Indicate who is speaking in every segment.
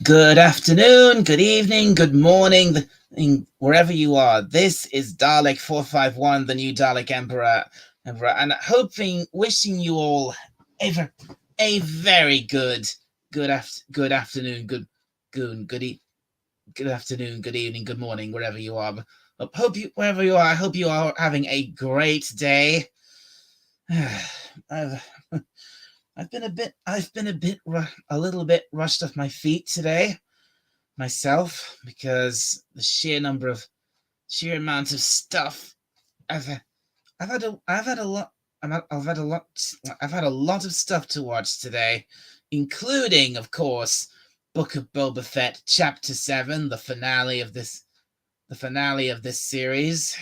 Speaker 1: Good afternoon, good evening, good morning, wherever you are. This is Dalek 451, the new Dalek Emperor, and wishing you all a very good afternoon, good afternoon, good evening, good morning, wherever you are. Wherever you are, I hope you are having a great day. I've a little bit rushed off my feet today myself because the sheer amount of stuff I've I've had a lot I've had a lot of stuff to watch today, including, of course, Book of Boba Fett Chapter 7, the finale of this series,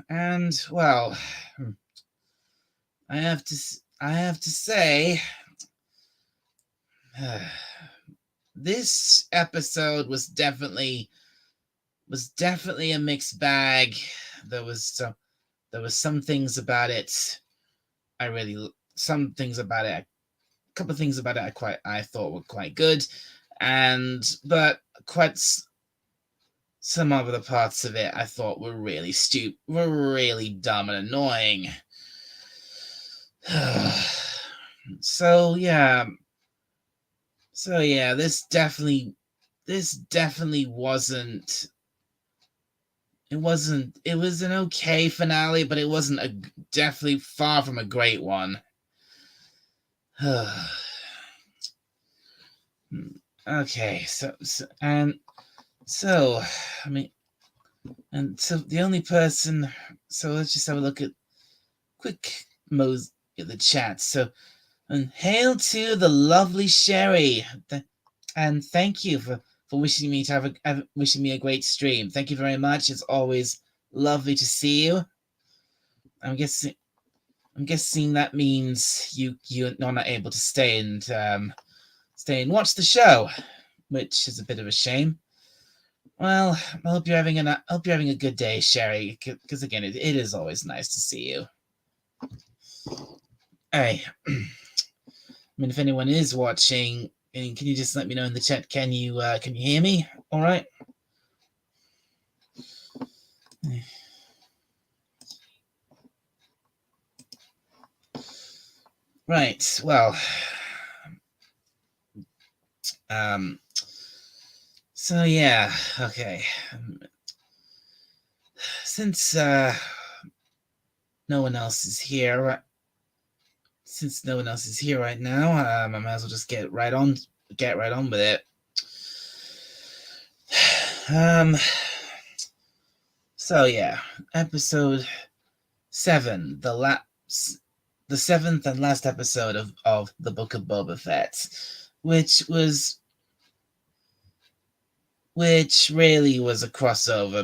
Speaker 1: and well, I have to say, this episode was definitely a mixed bag. There was some some things about it I really some things about it a couple of things about it I thought were quite good, but quite some other parts of it I thought were really dumb and annoying. so yeah this definitely wasn't it was an okay finale, but it wasn't definitely far from a great one. Okay, so I mean, and so the only person. So let's just have a look at quick mo's at the chat. So, and hail to the lovely Sherry, and thank you for wishing me to wishing me a great stream. Thank you very much. It's always lovely to see you. I'm guessing that means you're not able to stay and watch the show, which is a bit of a shame. Well, I hope you're having a good day, Sherry. Because again, it is always nice to see you. Hey, I mean, if anyone is watching, can you just let me know in the chat? Can you hear me? All right. Right. Well. So yeah. Okay. Since no one else is here, since no one else is here right now, I might as well just get right on with it. So yeah, episode 7, the seventh and last episode of the Book of Boba Fett, which really was a crossover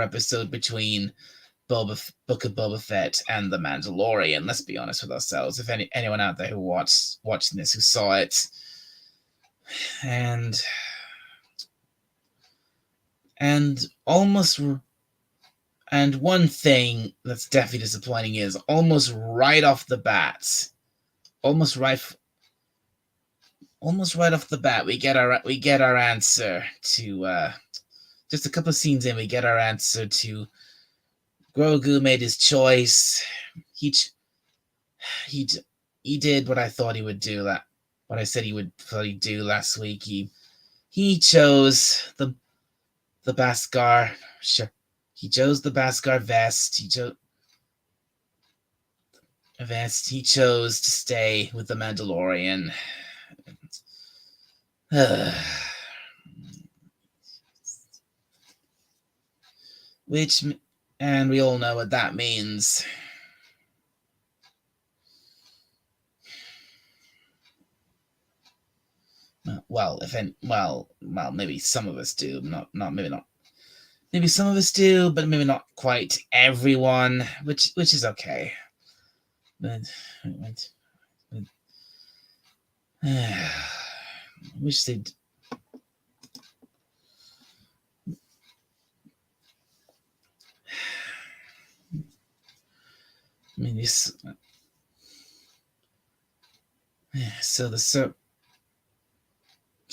Speaker 1: episode between Book of Boba Fett and The Mandalorian. Let's be honest with ourselves. If anyone out there who watching this who saw it, and almost, and one thing that's definitely disappointing is almost right off the bat, we get our answer to just a couple of scenes in. We get our answer to Grogu made his choice. He did what I thought he would do. What I said he'd do last week. He chose the Beskar. Sure, he chose the Beskar vest. He chose to stay with the Mandalorian. And we all know what that means. Well, maybe some of us do. Maybe not. Maybe some of us do, but maybe not quite everyone. Which is okay. But wish they'd. I mean, so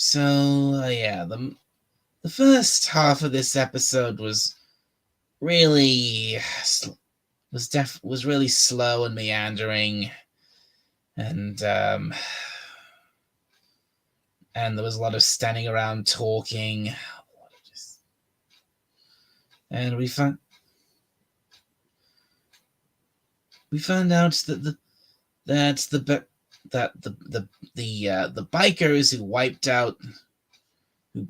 Speaker 1: So yeah, the first half of this episode was really was really slow and meandering, and there was a lot of standing around talking, and we found out the bikers who wiped out who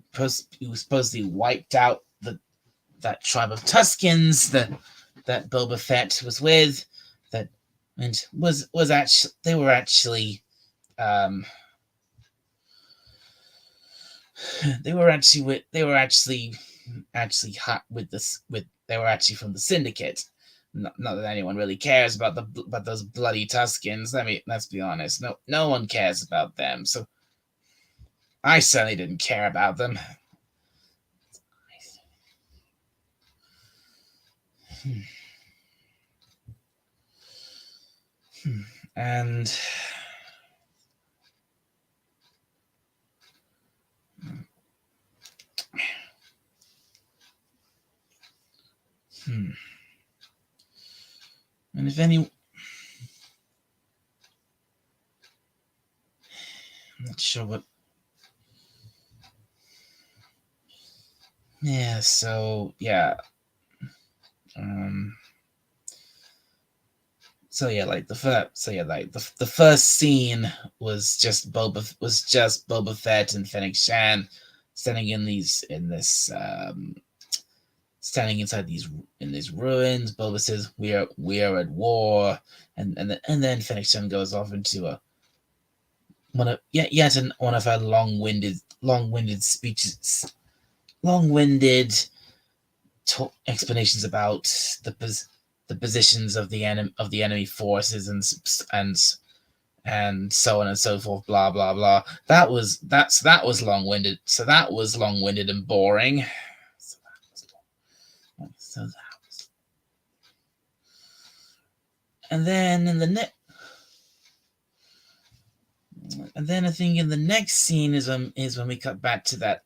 Speaker 1: supposedly wiped out that tribe of Tuscans that Boba Fett was with, that and was actually um they were actually hot with this with they were actually from the Syndicate. Not that anyone really cares about those bloody Tuscans. Let's be honest. No one cares about them. So I certainly didn't care about them. And and if any, I'm not sure what. Yeah. So yeah. So yeah, like the first scene was just Boba Fett and Fennec Shan standing standing inside these ruins. Boba says we are at war, and then Fennec Shan goes off into one of her long-winded speeches, long-winded explanations about the positions of the enemy forces and so on and so forth, blah blah blah. That was long-winded. So that was long-winded and boring. And then I think in the next scene is when we cut back to that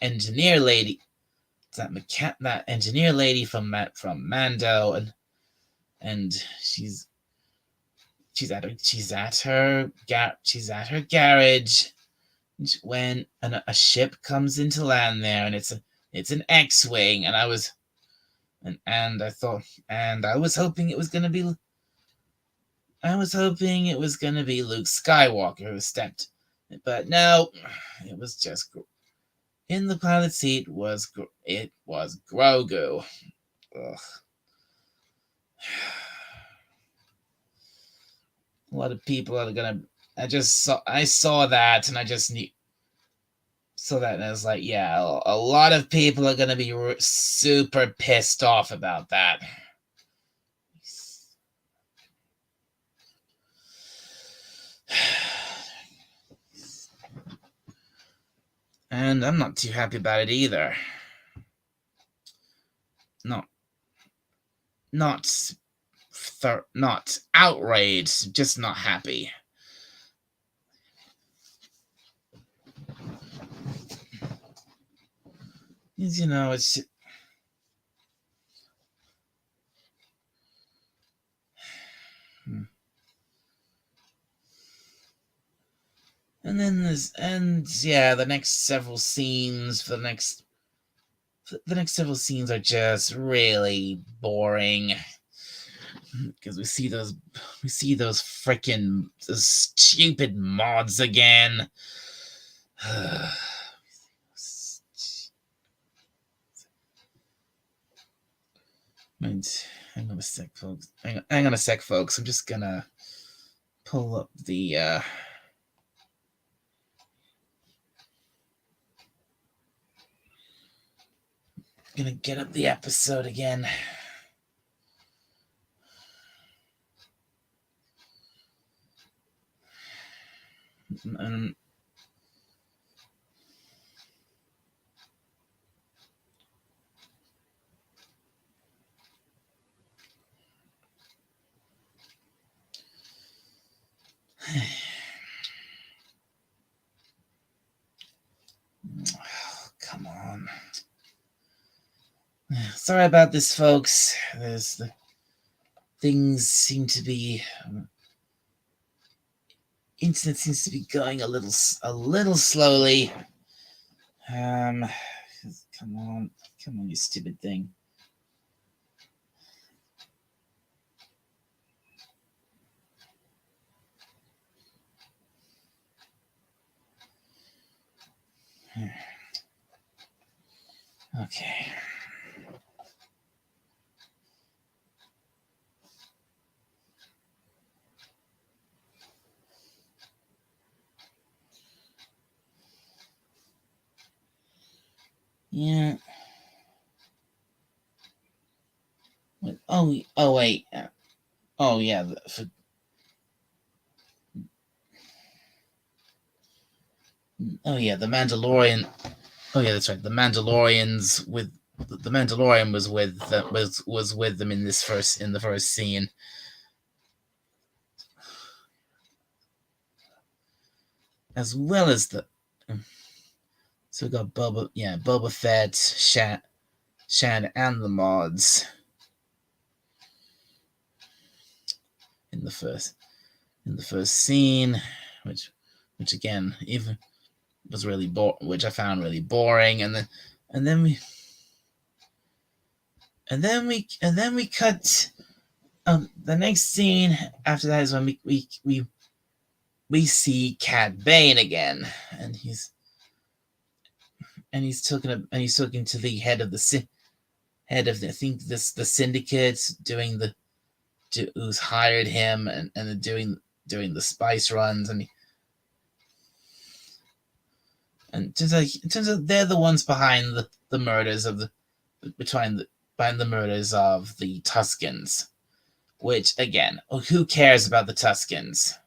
Speaker 1: engineer lady, that engineer lady from Mando, and she's at her garage when a ship comes into land there, and it's an X-wing, and I was hoping it was gonna be Luke Skywalker who stepped, but no, it was just in the pilot seat was Grogu. Ugh. A lot of people are gonna. I saw that, and I just saw that, and I was like, yeah, a lot of people are gonna be super pissed off about that. And I'm not too happy about it either. Not outraged, just not happy. It's. And then the next several scenes are just really boring, because we see those freaking stupid mods again. Hang on a sec, folks. Hang on a sec, folks. I'm just gonna pull up the. Gonna get up the episode again. Sorry about this, folks. Things seem to be internet seems to be going a little slowly. Come on, you stupid thing. Okay. Yeah. Oh wait. Oh yeah. Oh yeah. The Mandalorian. Oh yeah, that's right. The Mandalorians with the Mandalorian was with them in the first scene, as well as the. So we got Boba Fett, Shan, and the mods in the first scene, which again even was really which I found really boring, and then we cut. The next scene after that is when we see Cad Bane again, and he's talking to the head of the I think the syndicate who's hired him and doing the spice runs, and it turns out they're the ones behind the murders of behind the murders of the Tuscans. Which again, who cares about the Tuscans?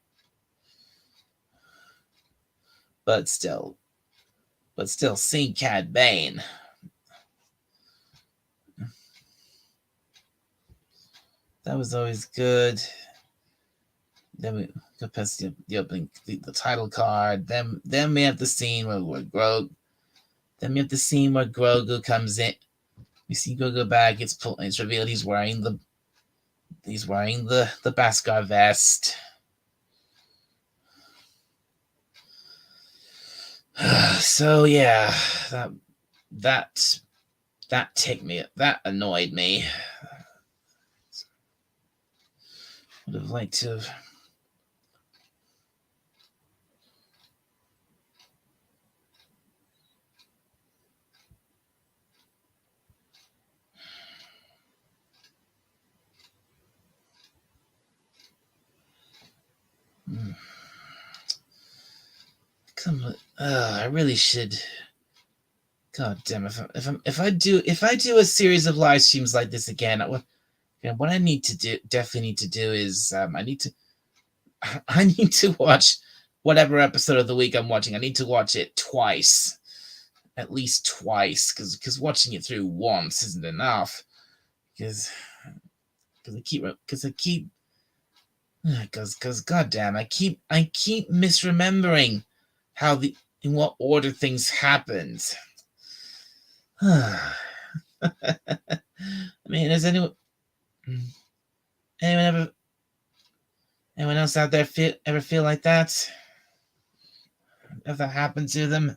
Speaker 1: But still, seeing Cad Bane. That was always good. Then we go past the opening, the title card. Then we have the scene where Grogu comes in. We see Grogu back. It's revealed he's wearing the Beskar vest. So yeah, that annoyed me. Would have liked to. Come on, I really should. God damn! If I do a series of live streams like this again, what I definitely need to do is I need to watch whatever episode of the week I'm watching. I need to watch it twice, at least twice, because watching it through once isn't enough. Because I keep because goddamn, I keep misremembering in what order things happened. I mean, has anyone anyone else out there ever feel like that? If that happened to them?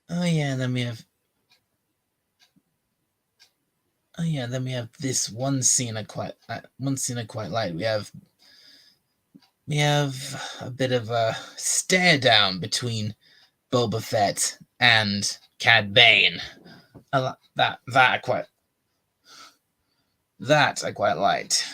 Speaker 1: Oh yeah, and then we have. Oh yeah, then we have this one scene I quite like. We have a bit of a stare down between Boba Fett and Cad Bane. That I quite liked.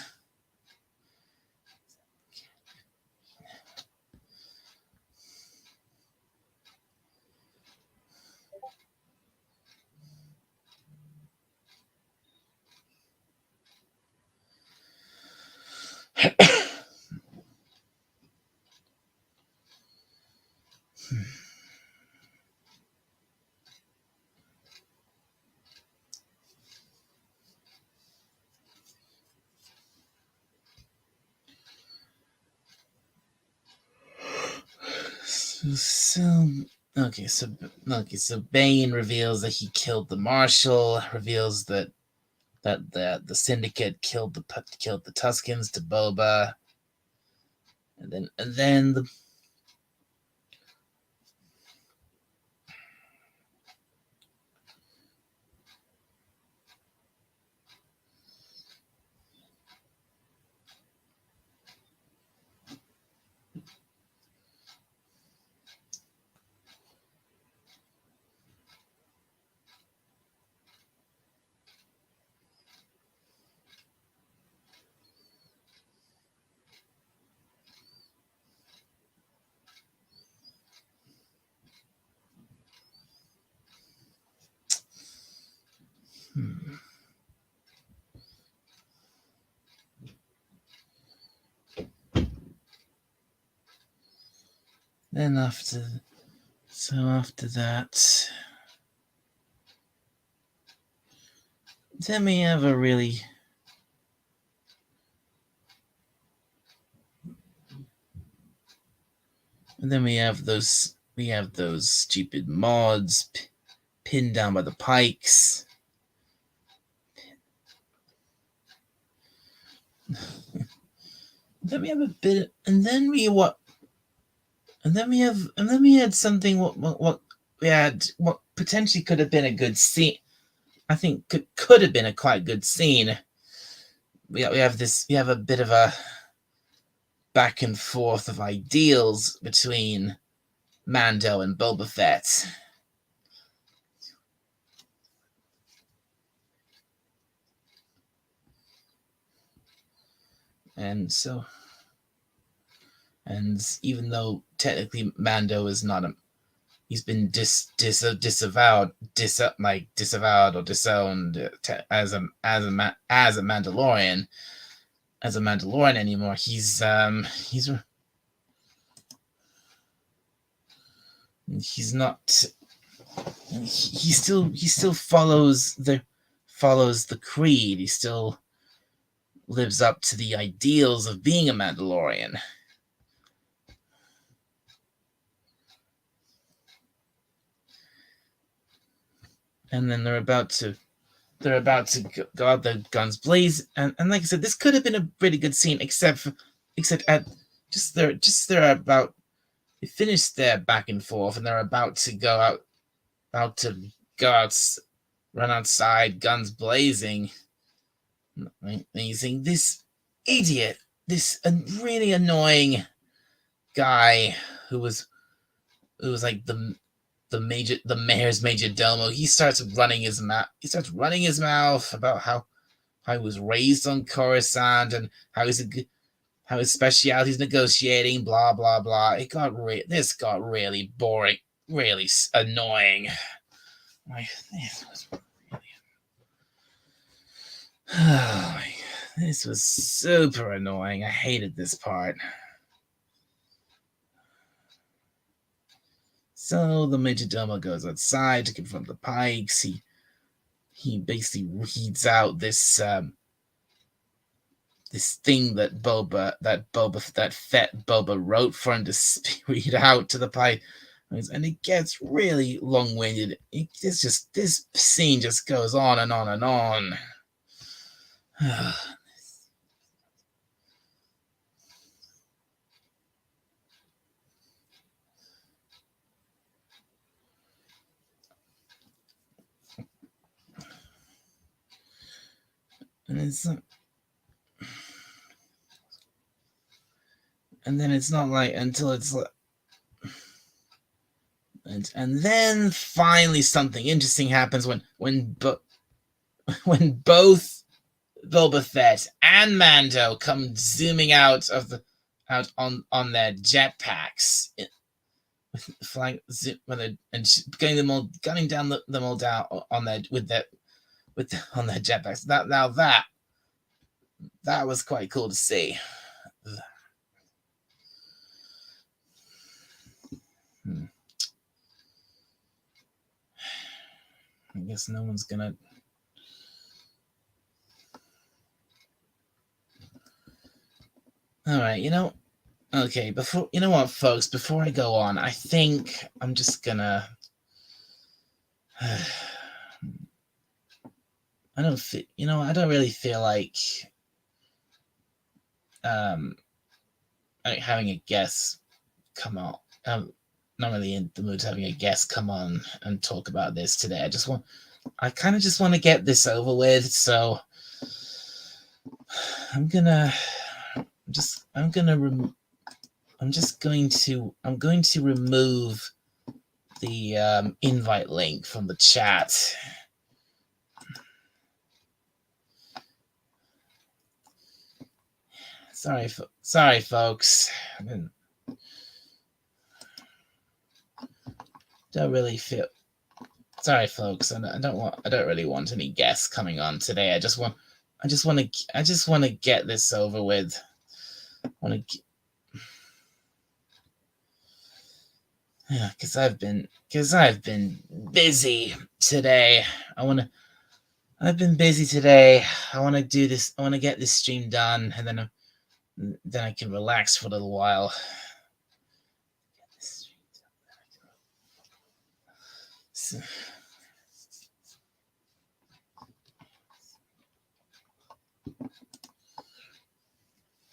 Speaker 1: So Bane reveals that he killed the marshal. Reveals that the syndicate killed the Tuskens to Boba, and then the then after that, then we have a really and then we have those stupid mods pinned down by the pikes. Then we have a bit, and then we had something. What we had, what potentially could have been a good scene. I think could have been a quite good scene. We have a bit of a back and forth of ideals between Mando and Boba Fett. And even though technically Mando is not he's been disavowed or disowned as a Mandalorian anymore. He's not. He still follows the creed. He still lives up to the ideals of being a Mandalorian. And then they're about to go out, the guns blaze, and like I said, this could have been a pretty good scene, except at they're about they finished their back and forth, and they're about to go out, run outside, guns blazing. And you think, this idiot, this really annoying guy who was like the mayor's major domo. He starts running his mouth about how he was raised on Coruscant and how his specialty is negotiating. Blah blah blah. This got really boring, really annoying. This was super annoying. I hated this part. So the Majordomo goes outside to confront the Pikes. He basically reads out this thing that Fett Boba wrote for him to read out to the Pikes, and it gets really long-winded. This scene just goes on and on and on. And then it's not like until it's and then finally something interesting happens when both Boba Fett and Mando come zooming out on their jetpacks, flying and gunning down them all down on their on their jetpacks. That was quite cool to see. I guess no one's gonna. All right, Okay, before you know what, folks, before I go on, I think I'm just gonna. I don't feel, I don't really feel um like having a guest come on. I'm not really in the mood to having a guest come on and talk about this today. I kind of just want to get this over with. So I'm gonna, just, I'm gonna, I'm going to remove the invite link from the chat. Sorry, folks. Don't really feel. Sorry, folks. I don't really want any guests coming on today. I just want to get this over with. Because I've been busy today. I've been busy today. I want to do this. I want to get this stream done, and then I can relax for a little while.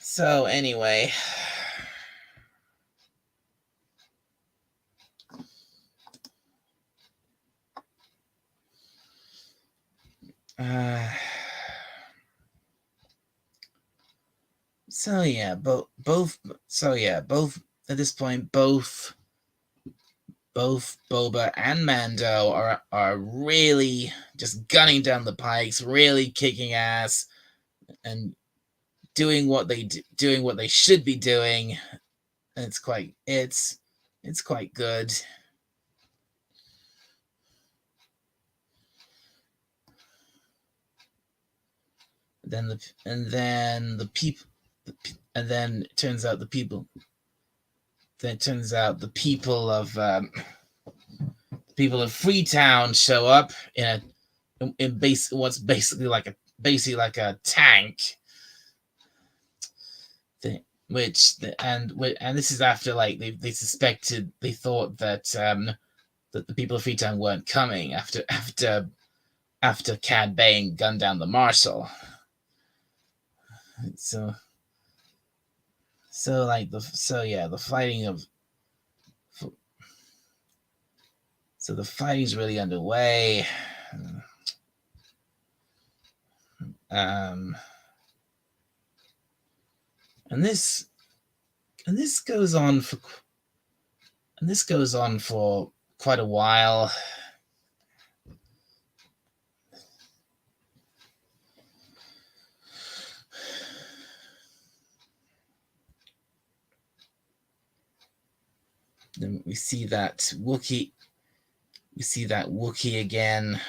Speaker 1: So anyway, so yeah, both at this point, both Boba and Mando are really just gunning down the pikes, really kicking ass, and doing what they should be doing. And it's quite good. And then the people, and then it turns out the people. Then it turns out the people of Freetown show up in what's basically like a tank thing, and this is after they suspected, they thought that that the people of Freetown weren't coming after Cad Bane gunned down the marshal. So the fighting's really underway. And this goes on for quite a while. Then we see that Wookiee again.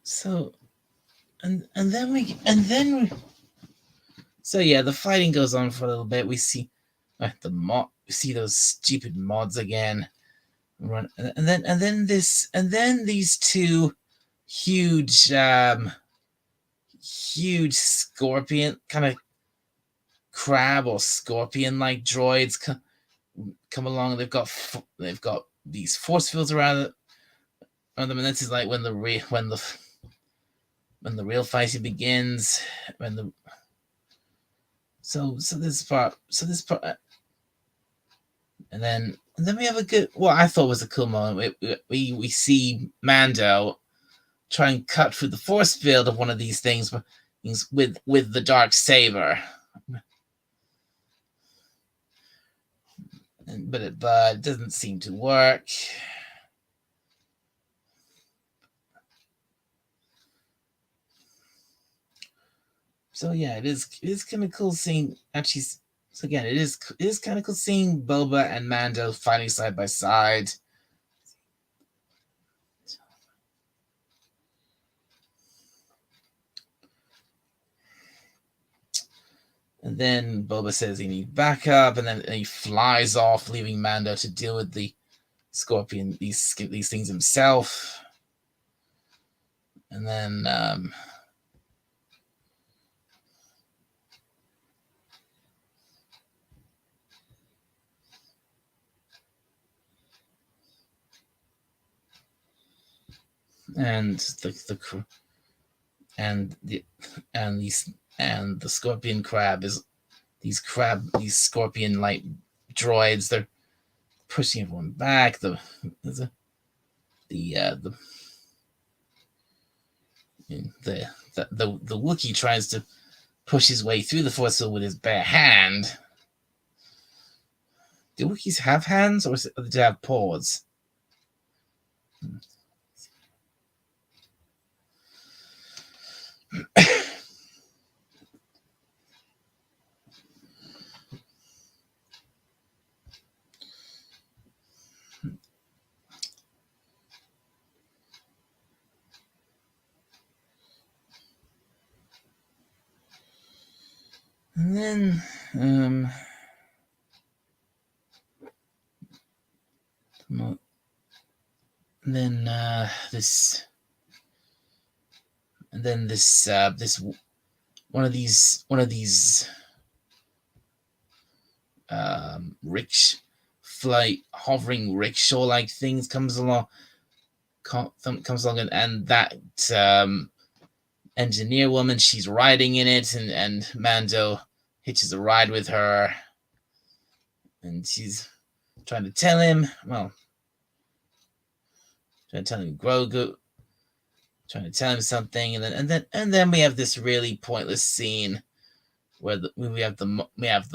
Speaker 1: So the fighting goes on for a little bit. We see we see those stupid mods again run, and then these two huge scorpion, kind of crab or scorpion like droids come along. They've got these force fields around them, and this is like when the real fighting begins. This part, and then we have a good, what I thought was a cool moment. We see Mando try and cut through the force field of one of these things with the dark saber, but it doesn't seem to work. So yeah, it is kind of cool seeing, actually. So again, it is kind of cool seeing Boba and Mando fighting side by side. And then Boba says he needs backup, and then he flies off, leaving Mando to deal with the Scorpion, these things himself. And then the Scorpion crab is these Scorpion like droids. They're pushing everyone back. The Wookiee tries to push his way through the Force field with his bare hand. Do Wookiees have hands, or do they have paws? And then this one of these hovering rickshaw like things comes along, and that engineer woman, she's riding in it, and Mando hitches a ride with her, and she's trying to tell him Grogu, trying to tell him something, and then we have this really pointless scene where we have the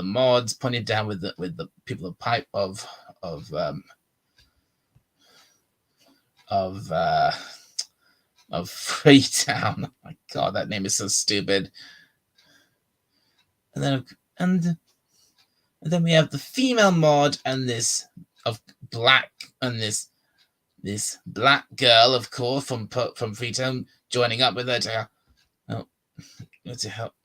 Speaker 1: mods pointed down with the people of Freetown. Oh my god, that name is so stupid. And then we have the female mod and this black girl, of course, from Freetown, joining up with her to help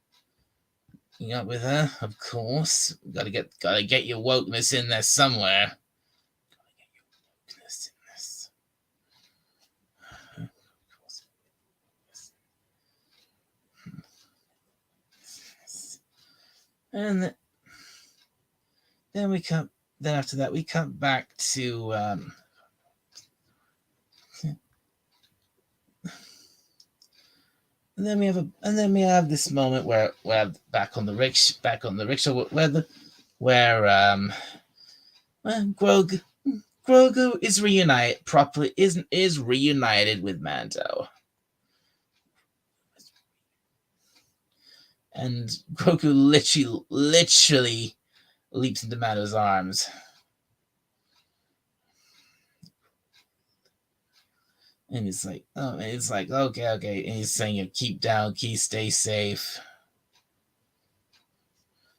Speaker 1: up with her. Of course, gotta get your wokeness in there somewhere. And then after that we come back to and then we have this moment where we're back on the rickshaw where Grogu is reunited with Mando. And Grogu literally leaps into Mando's arms. And it's like, okay. And he's saying, keep down, stay safe.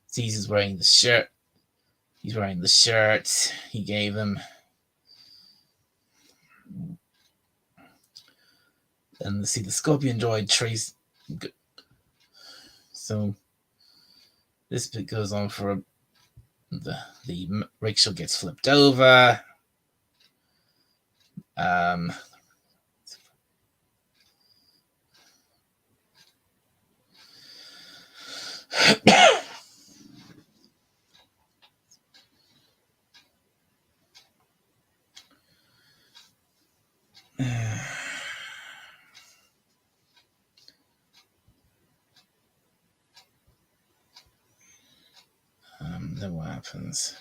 Speaker 1: Sees he's wearing the shirt. He's wearing the shirt he gave him. And see the Scorpion droid trace. So this bit goes on for the rickshaw gets flipped over. Then what happens?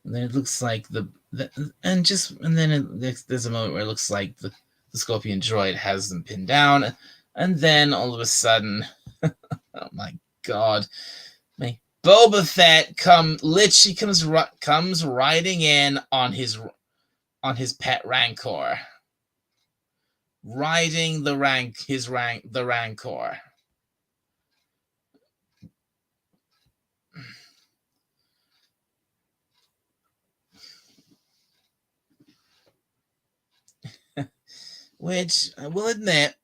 Speaker 1: And then it looks like there's a moment where it looks like the Scorpion droid has them pinned down, and then all of a sudden, oh my god, Boba Fett comes riding in on his pet Rancor, riding the Rancor. which I will admit,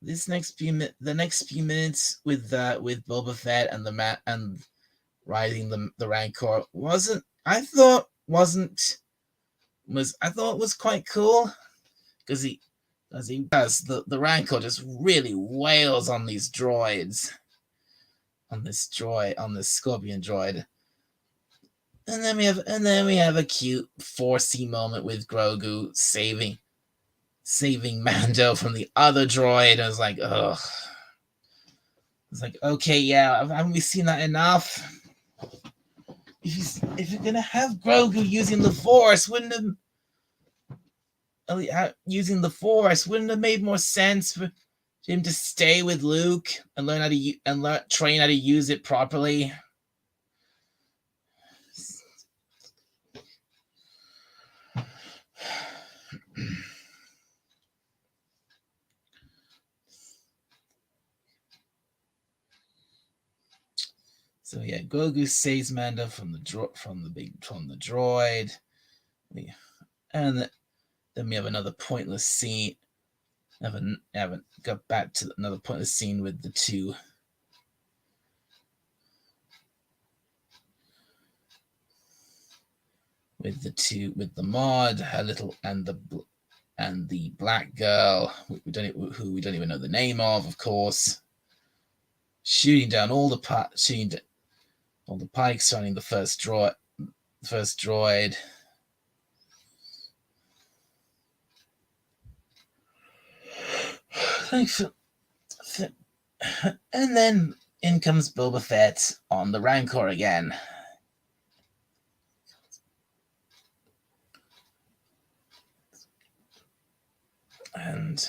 Speaker 1: the next few minutes with Boba Fett and and riding the Rancor I thought was quite cool because he does the Rancor just really wails on these droids, on this Scorpion droid. And then we have a cute 4C moment with Grogu saving Mando from the other droid. I was like, ugh. It's like, okay, yeah, haven't we seen that enough? If you're gonna have Grogu using the Force, wouldn't it have made more sense for him to stay with Luke and train how to use it properly? So yeah, Grogu saves Mando from the droid. And then we have another pointless scene. Haven't got back to another pointless scene with the two. With the mod, and the black girl, who we don't even know the name of course, shooting down all the pikes surrounding the first droid. And then in comes Boba Fett on the Rancor again. And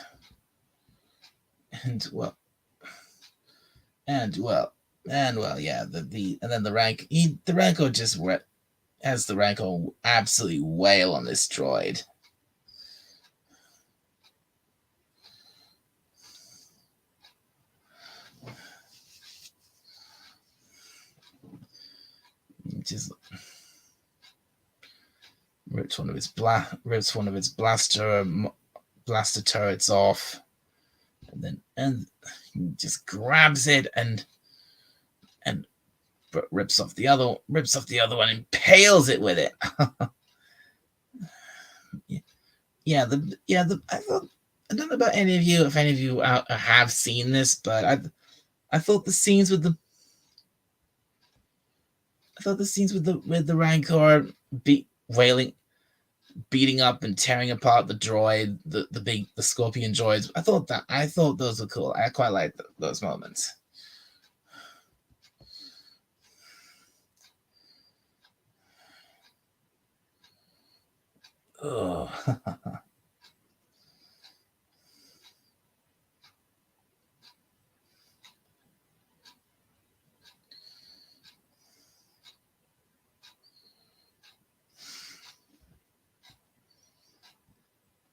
Speaker 1: well, yeah, the Rancor just has the Rancor absolutely wail on this droid. Just rips one of its blaster turrets off, and just grabs it and rips off the other one and impales it with it. I don't know about any of you, if any of you have seen this, but I thought the scenes with the Rancor beating up and tearing apart the droid, the Scorpion droids. I thought those were cool. I quite liked those moments. Oh.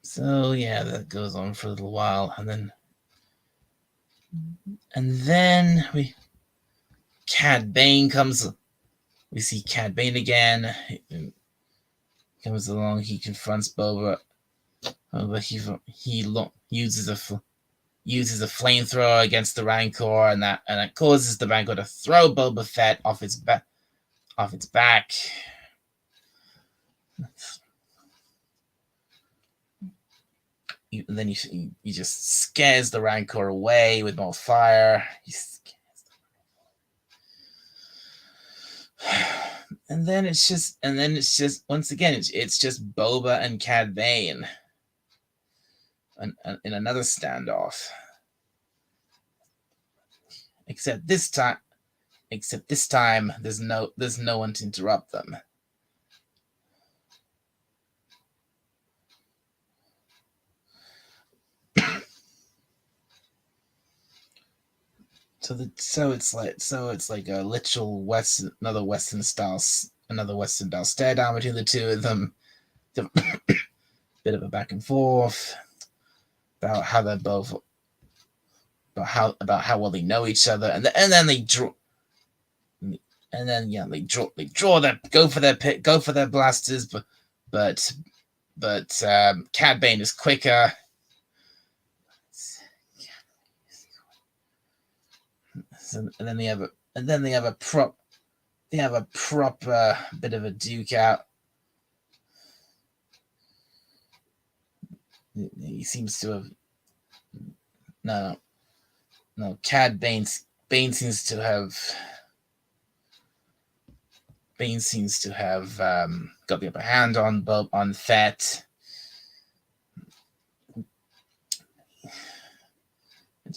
Speaker 1: So yeah, that goes on for a little while, and then Cad Bane comes. We see Cad Bane again. He comes along. He confronts Boba. He uses a flamethrower against the Rancor, and that causes the Rancor to throw Boba Fett off its back. And then he just scares the Rancor away with more fire. And then it's just once again it's just Boba and Cad Bane in another standoff. Except this time there's no one to interrupt them. So it's like a literal another Western style stare down between the two of them. Bit of a back and forth about how they're both about how well they know each other, and then they draw. And then they go for their blasters, but Cad Bane is quicker. And then they have a proper bit of a duke out. He seems to have no. Cad Bane seems to have got the upper hand on Fett.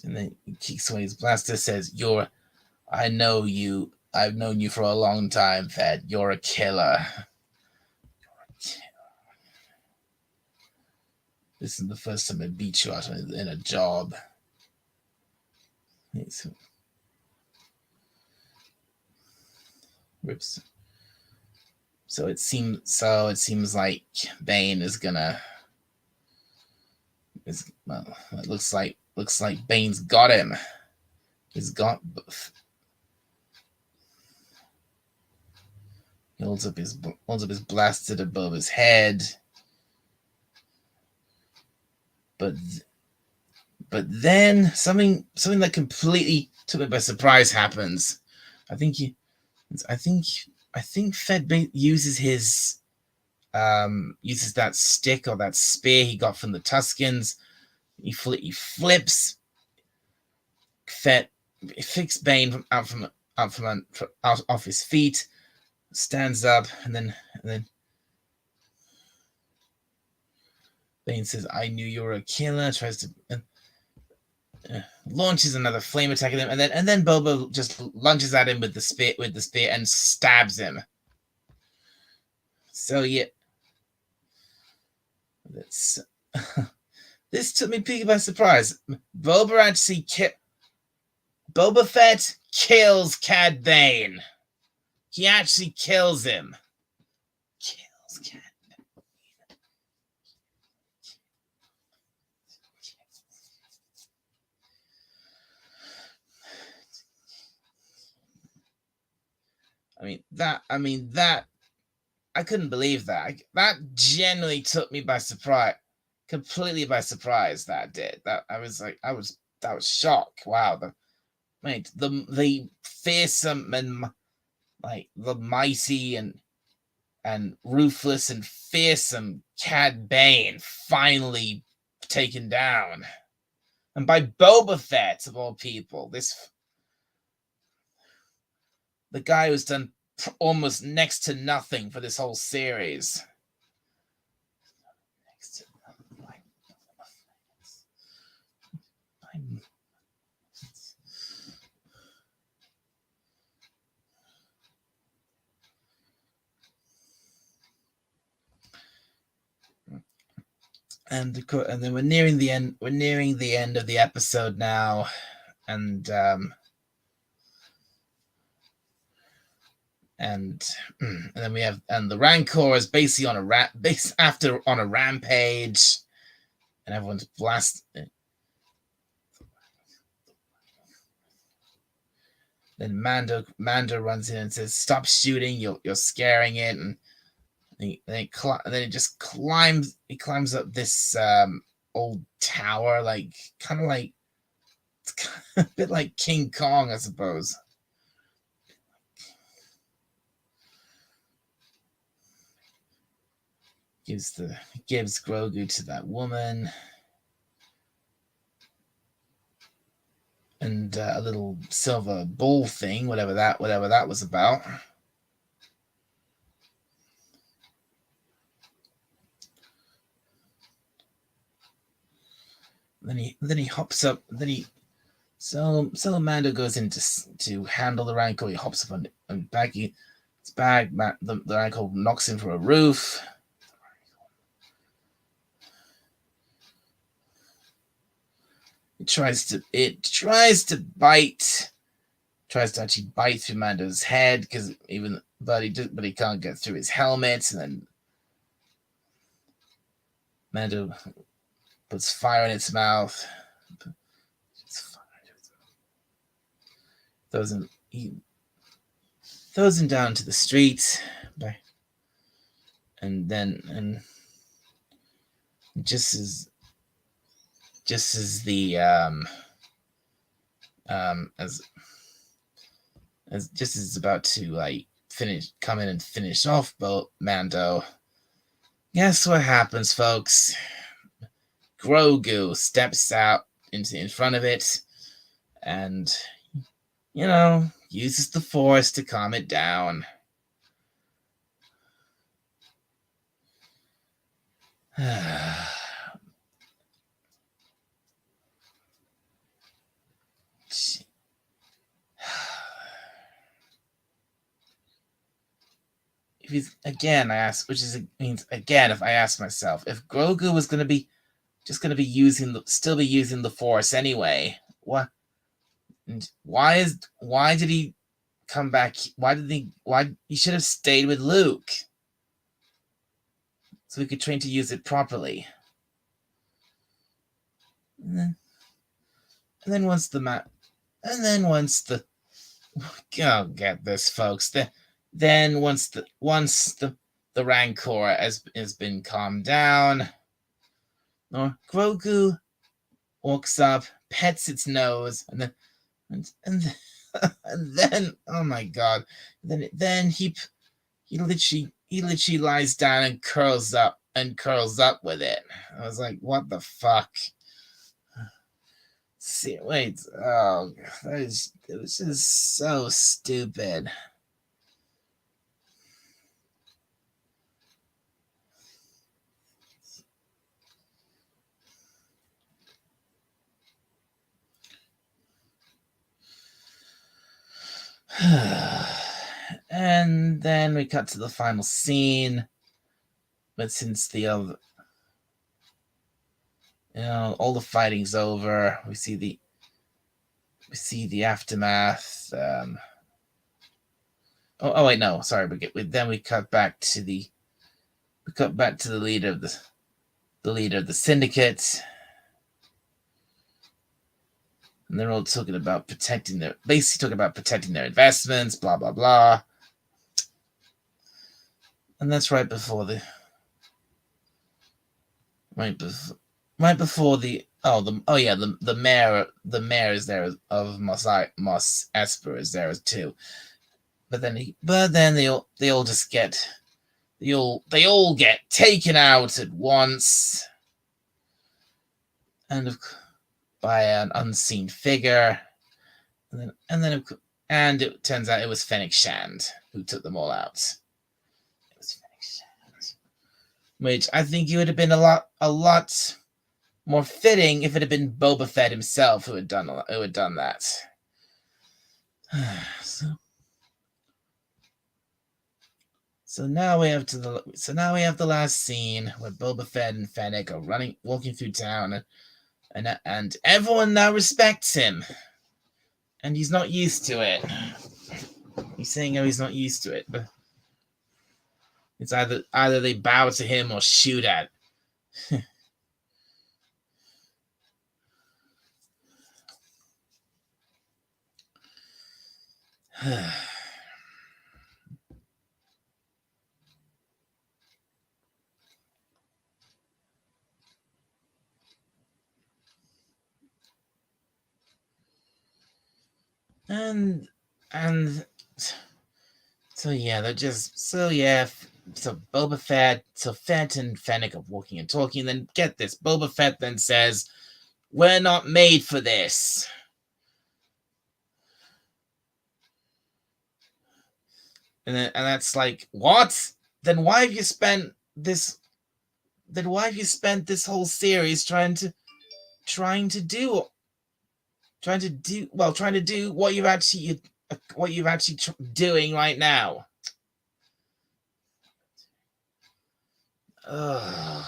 Speaker 1: And then he kicks away his blaster, says, I've known you for a long time, Fett. You're a killer. This is the first time I beat you out in a job. Rips. So it seems like Bane is gonna. It looks like Bane's got him. He's got. He holds up his blaster above his head. But then something that completely took me by surprise happens. I think Fett uses his uses that stick or that spear he got from the Tuskens. He flips Fett, flicks Bane off his feet, stands up, and then Bane says, "I knew you were a killer." Tries to launches another flame attack at him, and then Boba just lunges at him with the spear and stabs him. So yeah, this took me pretty by surprise. Boba Fett kills Cad Bane. He actually kills him. Kills Cad Bane. I couldn't believe that. That genuinely took me by surprise, completely by surprise. That was shock. Wow, the fearsome and like the mighty and ruthless and fearsome Cad Bane finally taken down, and by Boba Fett of all people. The guy who's done almost next to nothing for this whole series. Next to nothing. And then we're nearing the end. We're nearing the end of the episode now, and then we have the Rancor is basically on a rampage, and everyone's blasted. Then Mando runs in and says, "Stop shooting! You're scaring it." And then it just climbs. He climbs up this old tower, kind of like a bit like King Kong, I suppose. Gives Grogu to that woman, and a little silver ball thing, whatever that was about. Then he hops up. So Mando goes in to handle the Rancor. He hops up on back. The Rancor knocks him from a roof. It tries to actually bite through Mando's head but he can't get through his helmet, and then Mando puts fire in its mouth. Throws him down to the street, and just as the as just as it's about to like come in and finish off Mando. Guess what happens, folks? Grogu steps out in front of it, and uses the Force to calm it down. If he's again, I ask, means again, if I ask myself, if Grogu was going to be using the Force anyway, what? Why did he come back? Why he should have stayed with Luke so we could train to use it properly. And then once the oh, get this, folks. Then once the Rancor has been calmed down, Grogu walks up, pets its nose, and then oh my god, then he literally lies down and curls up with it. I was like, what the fuck? See, wait, oh, it was just so stupid. And then we cut to the final scene. But since all the fighting's over, we see the aftermath. Oh wait, no, sorry. Then we cut back to the leader of the syndicate, and they're all talking about protecting their investments, blah blah blah. And that's right before the mayor is there of Mos Esper is there too. But then they all just get they all get taken out at once, and by an unseen figure, and it turns out it was Fennec Shand who took them all out. It was Fennec Shand, which I think it would have been a lot more fitting if it had been Boba Fett himself who had done that. So now we have the last scene where Boba Fett and Fennec are walking through town, and everyone now respects him, and he's not used to it. He's saying how he's not used to it, but it's either they bow to him or shoot at. And so Boba Fett, Fett and Fennec are walking and talking, and then get this, Boba Fett then says, "We're not made for this." And that's like, what? Then why have you spent this whole series trying to do what you're actually doing right now? Ugh.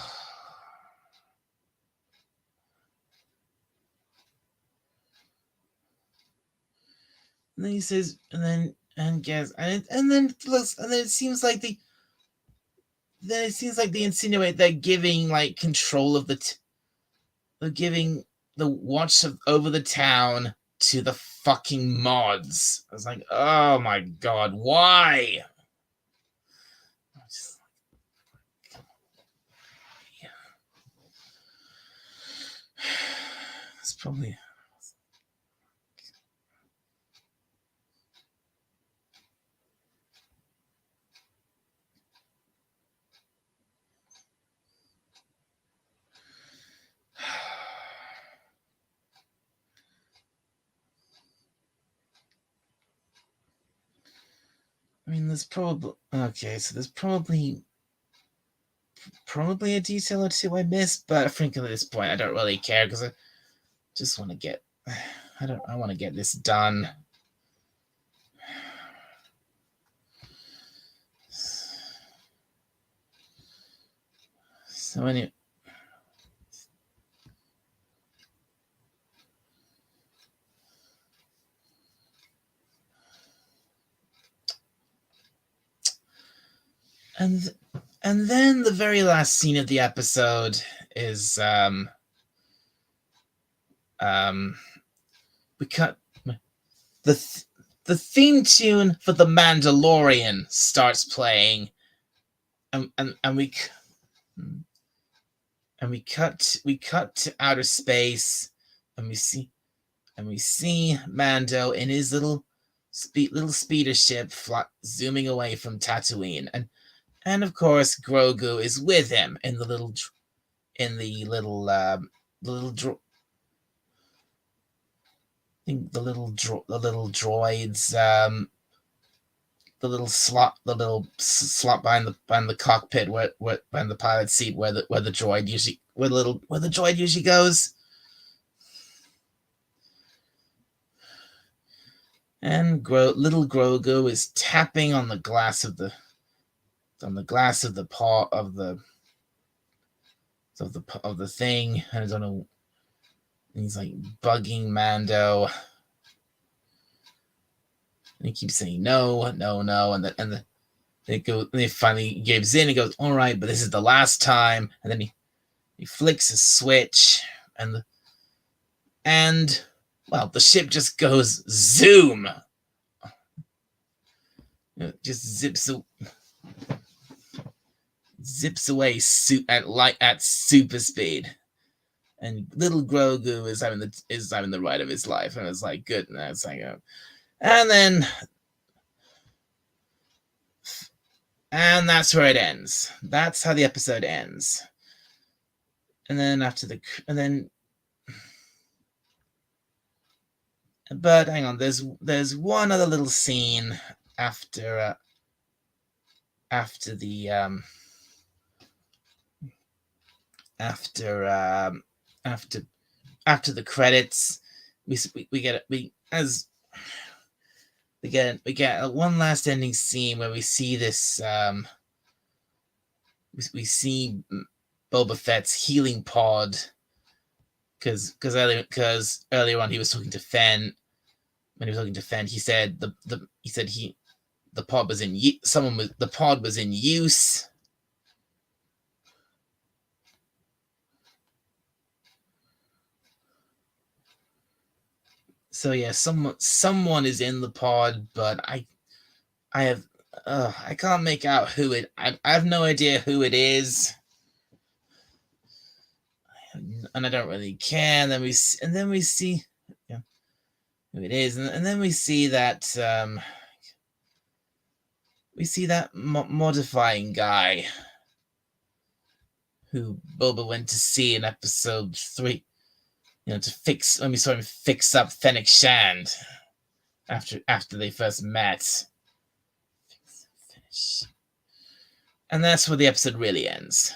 Speaker 1: And then he says, and then it seems like they insinuate they're giving like control of they're giving the watch over the town to the fucking mods. I was like, oh my god, why? It's probably. I mean, there's probably okay. So there's probably a detail or two I missed, but I think at this point I don't really care because I just want to get. I want to get this done. So anyway. And then the very last scene of the episode is we cut the theme tune for The Mandalorian starts playing, and we cut to outer space, and we see Mando in his little speeder ship zooming away from Tatooine, and of course Grogu is with him in the little droids, the little slot behind the cockpit where behind the pilot seat where the droid usually goes. And little Grogu is tapping on the glass of the paw of the thing. I don't know. He's like bugging Mando. And he keeps saying no, and he finally gives in. He goes, all right, but this is the last time. And then he flicks a switch, and well, the ship just goes zoom. It just zips away at super speed. And little Grogu is having the ride of his life, and it's like good. And it's like, and that's where it ends. That's how the episode ends. And then but hang on, there's one other little scene after the credits. We get one last ending scene where we see this we see Boba Fett's healing pod, because earlier on he was talking to Fenn. When he was talking to Fenn, he said the pod was in use. So yeah, someone is in the pod, but I can't make out who it. I have no idea who it is, and I don't really care. And then we see who it is, and then we see that modifying guy who Boba went to see in episode 3. When we saw him fix up Fennec Shand after they first met. And that's where the episode really ends.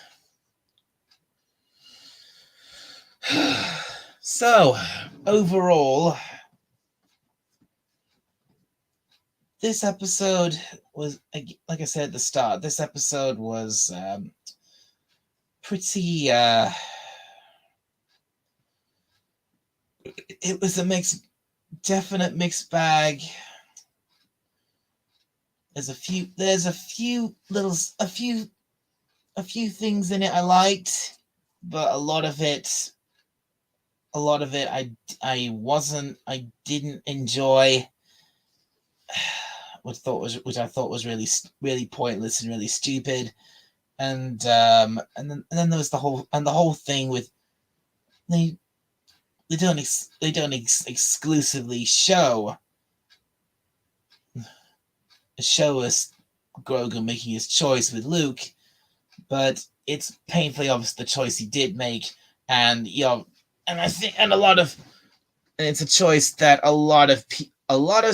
Speaker 1: So, overall, this episode was, like I said at the start, this episode was pretty... it was a definite mixed bag. There's a few things in it I liked, but a lot of it I didn't enjoy, which I thought was really, really pointless and really stupid. And then there was the whole thing with exclusively show us Grogu making his choice with Luke, but it's painfully obvious the choice he did make, and I think, and it's a choice that a lot of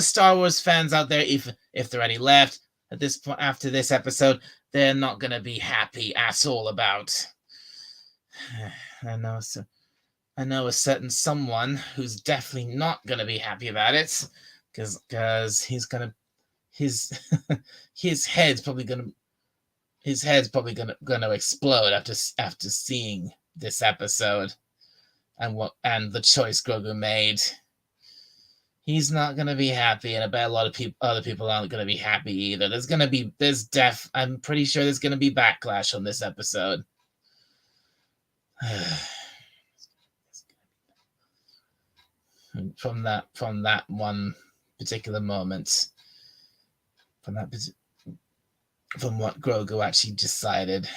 Speaker 1: Star Wars fans out there, if there are any left at this point after this episode, they're not going to be happy at all about. I know a certain someone who's definitely not going to be happy about it, because he's gonna his head's probably gonna explode after seeing this episode and the choice Grogu made. He's not gonna be happy, and I bet a lot of other people aren't gonna be happy either. I'm pretty sure there's gonna be backlash on this episode. from that one particular moment, from what Grogu actually decided.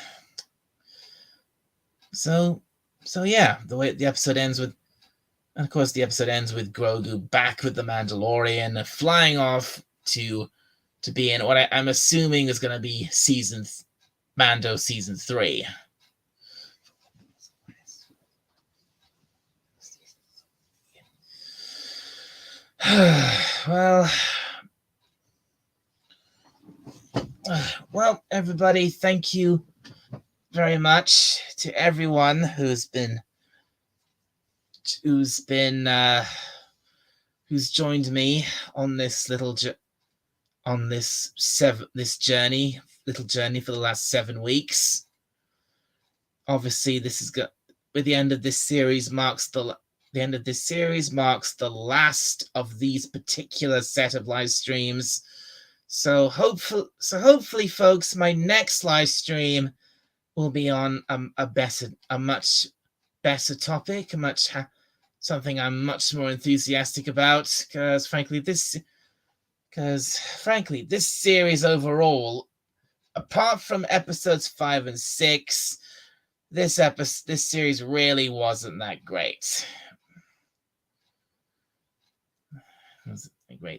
Speaker 1: So yeah, the way the episode ends with, and of course the episode ends with Grogu back with the Mandalorian, flying off to be in what I'm assuming is going to be Mando season 3. Well, everybody, thank you very much to everyone who's joined me on this little journey for the last 7 weeks. Obviously, with the end of this series marks the last of these particular set of live streams. So hopefully, folks, my next live stream will be on a much better topic, something I'm much more enthusiastic about, because frankly, this series overall, apart from episodes 5 and 6, this series really wasn't that great.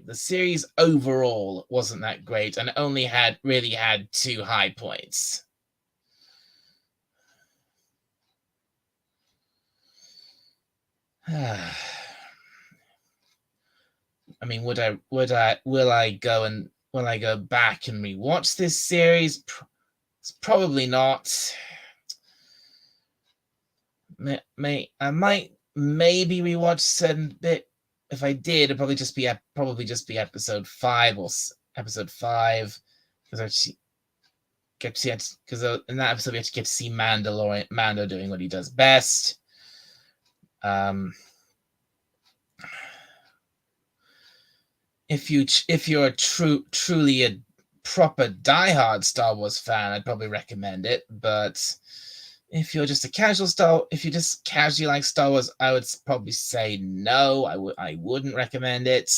Speaker 1: The series overall wasn't that great, and only really had 2 high points. I mean, will I go back and rewatch this series? Probably not. I might maybe rewatch certain bit. If I did, it'd probably just be episode 5 because in that episode we actually get to see Mando doing what he does best. If you're truly a proper diehard Star Wars fan, I'd probably recommend it. But if you're just if you just casually like Star Wars, I would probably say no. I wouldn't recommend it.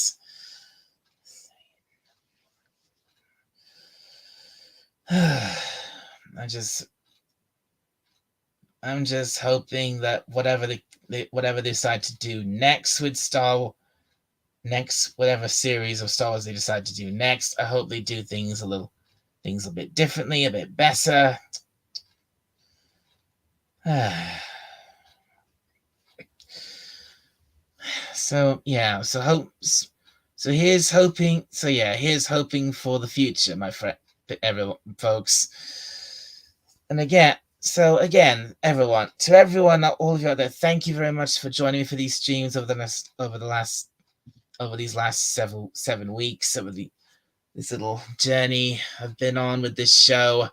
Speaker 1: I'm just hoping that whatever they decide to do next with whatever series of Star Wars they decide to do next, I hope they do things a bit differently, a bit better. So yeah, here's hoping for the future, my friend, everyone, folks. And again, everyone, all of you out there, thank you very much for joining me for these streams over these last 7 weeks, over this little journey I've been on with this show,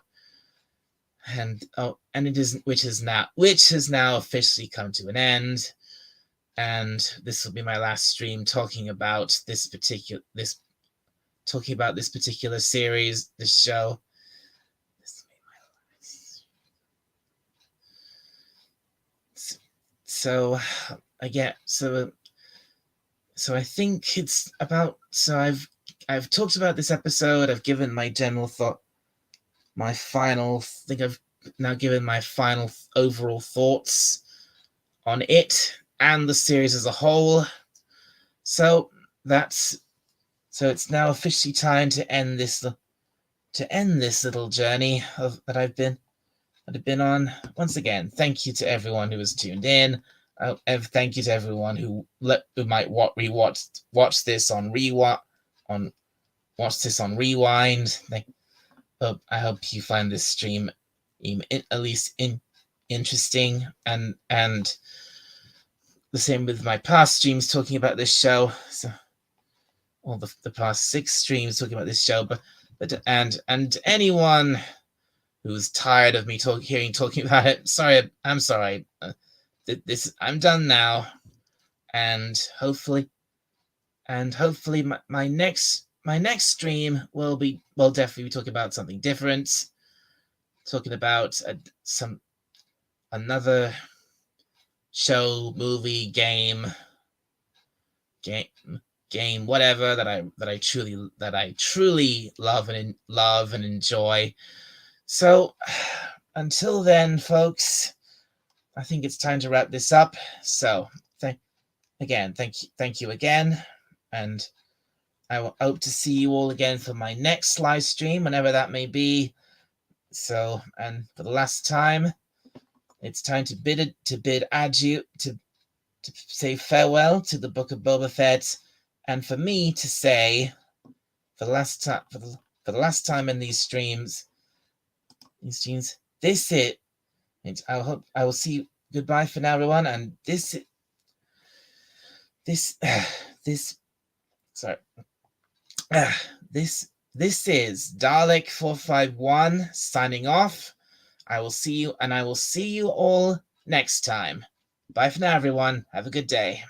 Speaker 1: which has now officially come to an end. And this will be my last stream talking about this particular series, this show. This will be my last. So again, so I think it's about. So I've talked about this episode. I've given my general thought. I've now given my final overall thoughts on it and the series as a whole. So it's now officially time to end this little journey that I've been on. Once again, thank you to everyone who has tuned in. Thank you to everyone who might watch this on rewind. I hope you find this stream at least interesting, and the same with my past streams talking about this show. So, all the past 6 streams talking about this show, and anyone who's tired of me talking about it, I'm sorry. I'm done now, and hopefully my next stream will definitely be talking about something different, talking about another show, movie, game, whatever that I truly love and enjoy. So until then, folks, I think it's time to wrap this up. So thank you again, and I will hope to see you all again for my next live stream, whenever that may be. So, and for the last time, it's time to bid adieu, to say farewell to the Book of Boba Fett, and for me to say, for the last time in these streams, this is it. I will see you. Goodbye for now, everyone. And this is Dalek 451 signing off. I will see you all next time. Bye for now, everyone. Have a good day.